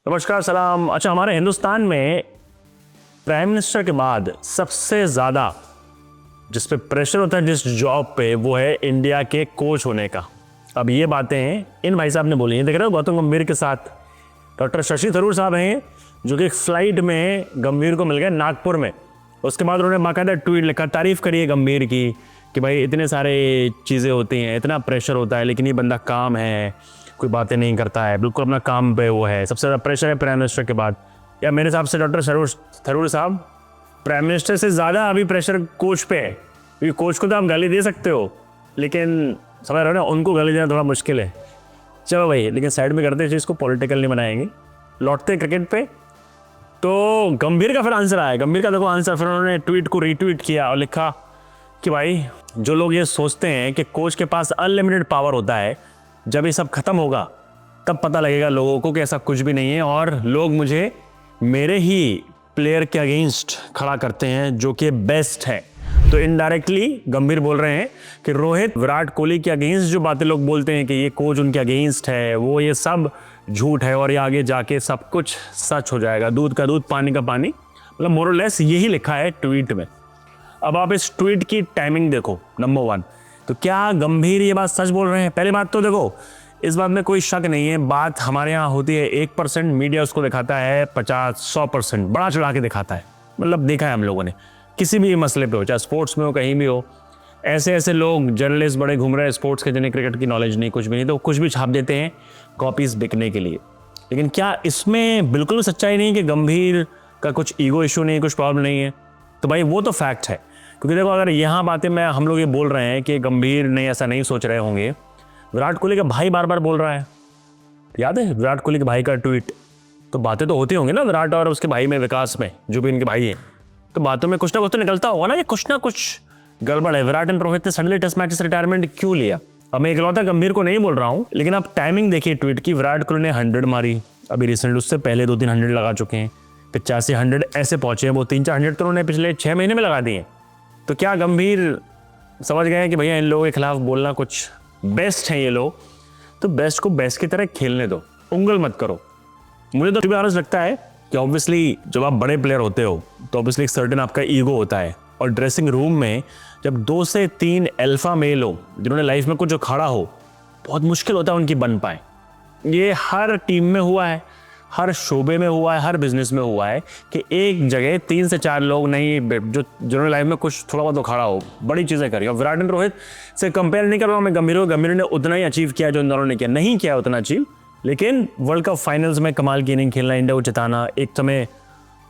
नमस्कार सलाम। अच्छा, हमारे हिंदुस्तान में प्राइम मिनिस्टर के बाद सबसे ज़्यादा जिस पे प्रेशर होता है जिस जॉब पे, वो है इंडिया के कोच होने का। अब ये बातें इन भाई साहब ने बोली हैं। देख रहे हो गौतम गंभीर के साथ डॉक्टर शशि थरूर साहब हैं, जो कि एक फ्लाइट में गंभीर को मिल गए नागपुर में। उसके बाद उन्होंने बाकायदा ट्वीट लिखा, तारीफ़ करी है गंभीर की कि भाई इतने सारे चीज़ें होती हैं, इतना प्रेशर होता है, लेकिन ये बंदा काम है, कोई बातें नहीं करता है, बिल्कुल अपना काम पे वो है। सबसे ज़्यादा प्रेशर है प्राइम मिनिस्टर के बाद। या मेरे हिसाब से डॉक्टर थरूर साहब प्राइम मिनिस्टर से ज़्यादा अभी प्रेशर कोच पे है, क्योंकि कोच को तो आप गाली दे सकते हो, लेकिन समझ रहे हो ना, उनको गाली देना थोड़ा मुश्किल है। चलो भाई, लेकिन साइड में करते हैं चीज़ को, पॉलिटिकल नहीं बनाएंगे। लौटते क्रिकेट पे, तो गंभीर का फिर आंसर आया। गंभीर का देखो आंसर, फिर उन्होंने ट्वीट को रीट्वीट किया और लिखा कि भाई जो लोग ये सोचते हैं कि कोच के पास अनलिमिटेड पावर होता है, जब ये सब खत्म होगा तब पता लगेगा लोगों को कि ऐसा कुछ भी नहीं है, और लोग मुझे मेरे ही प्लेयर के अगेंस्ट खड़ा करते हैं जो कि बेस्ट है। तो इनडायरेक्टली गंभीर बोल रहे हैं कि रोहित विराट कोहली के अगेंस्ट जो बातें लोग बोलते हैं कि ये कोच उनके अगेंस्ट है, वो ये सब झूठ है, और ये आगे जाके सब कुछ सच हो जाएगा। दूध का दूध, पानी का पानी, मतलब मोर और लेस यही लिखा है ट्वीट में। अब आप इस ट्वीट की टाइमिंग देखो, नंबर 1, तो क्या गंभीर ये बात सच बोल रहे हैं? पहली बात तो देखो, इस बात में कोई शक नहीं है, बात हमारे यहाँ होती है 1%, मीडिया उसको दिखाता है 50-100%, बड़ा चढ़ा के दिखाता है। मतलब देखा है हम लोगों ने, किसी भी मसले पे हो, चाहे स्पोर्ट्स में हो, कहीं भी हो, ऐसे ऐसे लोग जर्नलिस्ट बड़े घूम रहे हैं स्पोर्ट्स के, जिन्हें क्रिकेट की नॉलेज नहीं, कुछ भी नहीं, तो कुछ भी छाप देते हैं कॉपीज़ बिकने के लिए। लेकिन क्या इसमें बिल्कुल सच्चाई नहीं कि गंभीर का कुछ ईगो इशू नहीं, कुछ प्रॉब्लम नहीं है? तो भाई वो तो फैक्ट है। क्योंकि देखो, अगर यहाँ बातें हम लोग ये बोल रहे हैं कि गंभीर नहीं, ऐसा नहीं सोच रहे होंगे, विराट कोहली का भाई बार बार बोल रहा है, याद है विराट कोहली के भाई का ट्वीट? तो बातें तो होती होंगी ना विराट और उसके भाई में, विकास में, जो भी इनके भाई हैं, तो बातों में कुछ ना कुछ तो निकलता होगा ना, ये कुछ ना कुछ गड़बड़ है। विराट एंड रोहित ने सडनली टेस्ट मैच से रिटायरमेंट क्यों लिया? अब मैं इकलौता गंभीर को नहीं बोल रहा हूँ, लेकिन आप टाइमिंग देखिए ट्वीट की। विराट कोहली ने 100 मारी अभी रिसेंट, उससे पहले 2-3 100 लगा चुके हैं, 85-100 ऐसे पहुंचे हैं वो। 3-4 100 तो उन्होंने पिछले 6 महीने में लगा दिए। तो क्या गंभीर समझ गए हैं कि भैया इन लोगों के खिलाफ बोलना कुछ बेस्ट है ये लोग, तो बेस्ट को बेस्ट की तरह खेलने दो, उंगल मत करो। मुझे तो ऑनेस्ट लगता है कि ऑब्वियसली जब आप बड़े प्लेयर होते हो तो ऑब्वियसली एक सर्टेन आपका ईगो होता है, और ड्रेसिंग रूम में जब 2 से 3 अल्फा मेल हो जिन्होंने लाइफ में कुछ जो खड़ा हो, बहुत मुश्किल होता है उनकी बन पाए। ये हर टीम में हुआ है, हर शोबे में हुआ है, हर बिजनेस में हुआ है कि एक जगह 3 से 4 लोग नहीं जो जिन्होंने लाइफ में कुछ थोड़ा बहुत तो खड़ा हो, बड़ी चीज़ें करी। और विराट एंड रोहित से कंपेयर नहीं कर रहा हूँ मैं गंभीर ने उतना ही अचीव किया जो इन दोनों ने किया, नहीं किया उतना अचीव, लेकिन वर्ल्ड कप फाइनल्स में कमाल की इनिंग खेलना, इंडिया को जिताना, एक समय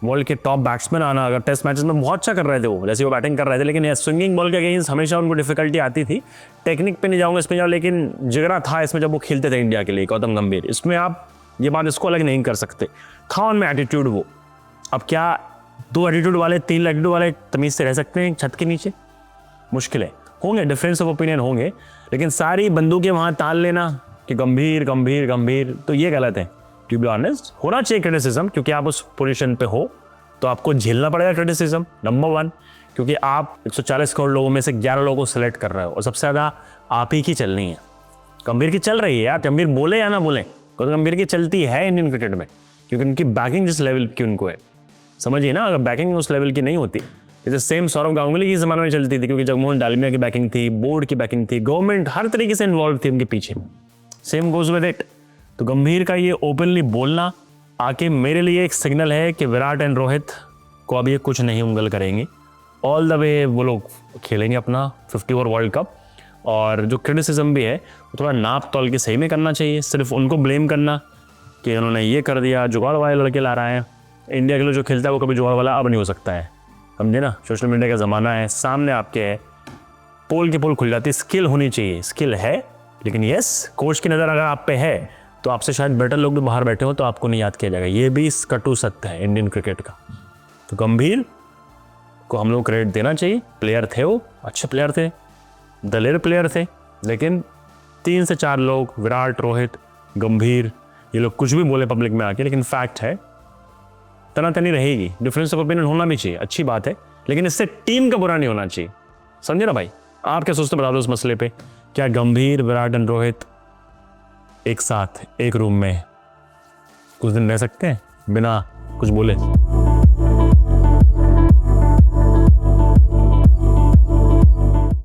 वर्ल्ड के टॉप बैट्समैन आना। अगर टेस्ट मैचेस में बहुत अच्छा कर रहे थे वो, जैसे वो बैटिंग कर रहे थे, लेकिन स्विंगिंग बॉल के अगेंस्ट हमेशा उनको डिफिकल्टी आती थी। टेक्निक पे नहीं जाऊँगा, इसमें जाओ, लेकिन जिगरा था इसमें जब वो खेलते थे इंडिया के लिए, गौतम गंभीर। इसमें आप ये बात इसको अलग नहीं कर सकते, था उनमें एटीट्यूड वो। अब क्या 2 एटीट्यूड वाले, 3 एटीट्यूड वाले तमीज़ से रह सकते हैं छत के नीचे? मुश्किल है, होंगे डिफरेंस ऑफ ओपिनियन होंगे, लेकिन सारी बंदूकें वहाँ ताल लेना कि गंभीर गंभीर गंभीर, तो ये गलत है। टू बी ऑनेस्ट, होना चाहिए क्रिटिसिज्म, क्योंकि आप उस पोजीशन पे हो तो आपको झेलना पड़ेगा क्रिटिसिज्म, नंबर 1, क्योंकि आप 140 करोड़ लोगों में से 11 लोगों को सेलेक्ट कर रहे हो, और सबसे ज़्यादा आप ही की चलनी है। गंभीर की चल रही है यार, गंभीर बोले या ना बोले, तो गंभीर की चलती है इंडियन क्रिकेट में, क्योंकि उनकी बैकिंग जिस लेवल की उनको है, समझिए ना। अगर बैकिंग उस लेवल की नहीं होती, जैसे सेम सौरव गांगुली की ज़माने में चलती थी, क्योंकि जगमोहन डालमिया की बैकिंग थी, बोर्ड की बैकिंग थी, गवर्नमेंट हर तरीके से इन्वॉल्व थी उनके पीछे, सेम गोज विद इट। तो गंभीर का ये ओपनली बोलना आके मेरे लिए एक सिग्नल है कि विराट एंड रोहित को अब ये कुछ नहीं उंगल करेंगे, ऑल द वे वो लोग खेलेंगे अपना 50 ओवर वर्ल्ड कप। और जो क्रिटिसिज्म भी है वो थोड़ा नाप तोल के सही में करना चाहिए। सिर्फ उनको ब्लेम करना कि उन्होंने ये कर दिया, जुगाड़ वाले लड़के ला रहे हैं, इंडिया के लिए जो खेलता है वो कभी जुगाड़ वाला अब नहीं हो सकता है, समझे ना। सोशल मीडिया का ज़माना है, सामने आपके है, पोल की पोल खुल जाती है। स्किल होनी चाहिए, स्किल है, लेकिन यस, कोच की नज़र अगर आप पे है तो आपसे शायद बेटर लोग भी बाहर बैठे हो तो आपको नहीं याद किया जाएगा। ये भी कटु सत्य है इंडियन क्रिकेट का। तो गंभीर को हम लोग क्रेडिट देना चाहिए, प्लेयर थे वो, अच्छे प्लेयर थे, दलेर प्लेयर थे, लेकिन 3 से 4 लोग, विराट, रोहित, गंभीर, ये लोग कुछ भी बोले पब्लिक में आके, लेकिन फैक्ट है तनातनी रहेगी। डिफरेंस ऑफ ओपिनियन होना भी चाहिए, अच्छी बात है, लेकिन इससे टीम का बुरा नहीं होना चाहिए, समझे ना भाई। आप क्या सोचते बता दो इस मसले पे? क्या गंभीर, विराट एंड रोहित एक साथ एक रूम में कुछ दिन रह सकते हैं बिना कुछ बोले?